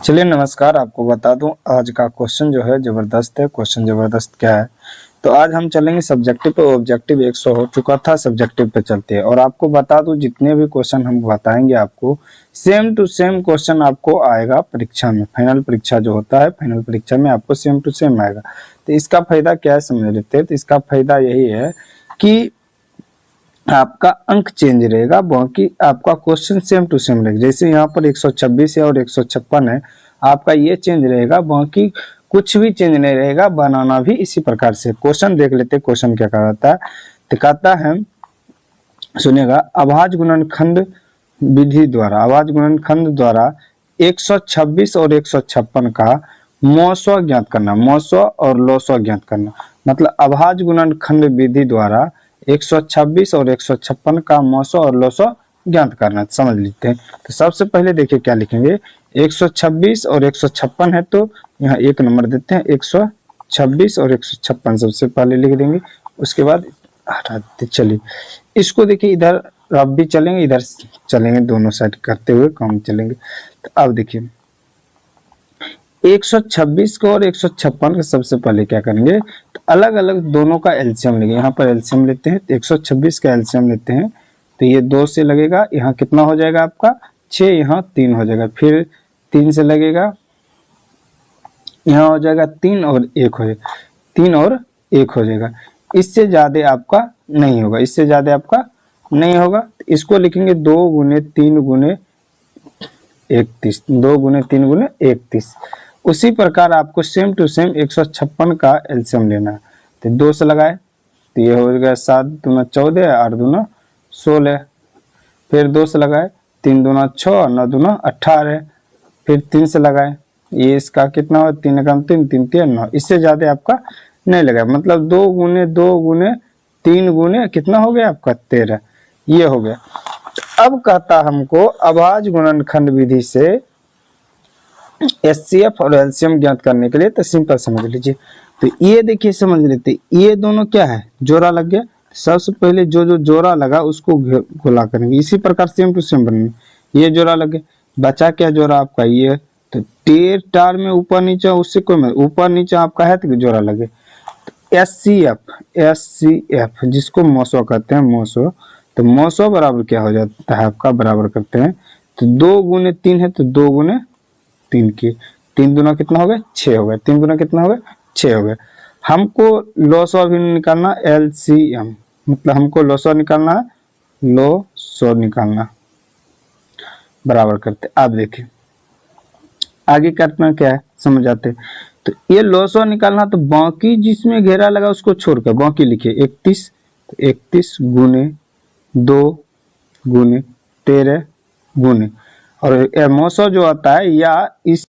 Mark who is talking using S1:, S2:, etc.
S1: चलिए नमस्कार। आपको बता दूं आज का क्वेश्चन जो है जबरदस्त है। क्वेश्चन जबरदस्त क्या है, तो आज हम चलेंगे सब्जेक्टिव पे। ऑब्जेक्टिव 100 हो चुका था, सब्जेक्टिव पे चलते हैं। और आपको बता दूं जितने भी क्वेश्चन हम बताएंगे आपको सेम टू सेम क्वेश्चन आपको आएगा परीक्षा में। फाइनल परीक्षा जो होता है, फाइनल परीक्षा में आपको सेम टू सेम आएगा। तो इसका फायदा क्या है समझ लेते हैं। तो इसका फायदा यही है कि आपका अंक चेंज रहेगा, बाकी आपका क्वेश्चन सेम टू सेम रहेगा। जैसे यहाँ पर 126 है और 156 है, आपका ये चेंज रहेगा, बाकी कुछ भी चेंज नहीं रहेगा। बनाना भी इसी प्रकार से। क्वेश्चन देख लेते हैं, क्वेश्चन क्या कहता है। तो कहता है, सुनिएगा, अभाज्य गुणनखंड विधि द्वारा, अभाज्य गुणनखंड द्वारा 126 और 156 का मौसो ज्ञात करना। मौसो और लोसो ज्ञात करना मतलब अभाज्य गुणनखंड विधि द्वारा 126 और 156 का मौसो और लोसो ज्ञात करना। समझ लेते हैं। तो सबसे पहले देखिए क्या लिखेंगे। 126 और 156 है, तो यहाँ एक नंबर देते हैं। 126 और 156 सबसे पहले लिख देंगे, उसके बाद हटा देते। चलिए इसको देखिए, इधर आप भी चलेंगे, इधर चलेंगे, दोनों साइड करते हुए काम चलेंगे। तो अब देखिए 126 को और 156 का सबसे पहले क्या करेंगे, तो अलग अलग दोनों का एलसीएम लेंगे। यहाँ पर एलसीएम लेते हैं, तो 126 का एलसीएम लेते हैं, तो ये 2 से लगेगा, यहाँ कितना हो जाएगा आपका 6, यहाँ 3 हो जाएगा। फिर 3 से लगेगा, यहाँ हो जाएगा 3 और 1 हो जाएगा, 3 और 1 हो जाएगा। इससे ज्यादा आपका नहीं होगा, इससे ज्यादा आपका नहीं होगा। इसको लिखेंगे 2 गुने 3 गुने 31, 2 गुने 3 गुने 31। उसी प्रकार आपको सेम टू सेम 156 का एलसीएम लेना है। तो 2 से लगाए, तो ये हो गया 7 दूना 14, 8 दूना 16। फिर 2 से लगाए, 3 दूना 6, 9 दूना 18। फिर 3 से लगाए, ये इसका कितना हो, 3 कम 3, 3 3 9। इससे ज्यादा आपका नहीं लगा, मतलब 2 गुने 2 गुने 3 गुने कितना हो गया आपका 13, ये हो गया। अब कहता हमको अभाज्य गुणनखंड विधि से एचसीएफ और एलसीएम ज्ञात करने के लिए, तो सिंपल समझ लीजिए। तो ये देखिए समझ लेते, ये दोनों क्या है, जोड़ा लग गया। सबसे पहले जो जो जोड़ा लगा उसको गुला करेंगे, इसी प्रकार सेम टू सेम बनेंगे। ये जोड़ा लग गया, बचा क्या जोड़ा आपका ये, तो टेर टार में ऊपर नीचे, उससे कोई ऊपर नीचे आपका है तो जोड़ा लगे। एचसीएफ जिसको मौसो कहते हैं, मौसो, तो मौसो बराबर क्या हो जाता है आपका, बराबर करते हैं। तो 2 गुने 3 है, तो 2 गुने 3 की 3 दूना कितना हो गया 6 हो गया, 3 गुना कितना हो गया 6 हो गया। हमको लोसो भी निकालना, एलसीएम मतलब हमको लोसो निकालना है, लोसो निकालना, बराबर करते। आप देखिए आगे करना क्या है समझ आते। तो ये लोसो निकालना, तो बाकी जिसमें घेरा लगा उसको छोड़कर बाकी लिखिए 31, तो 31 गुने 2 गुने 13 गुने, और मौसो जो आता है या इस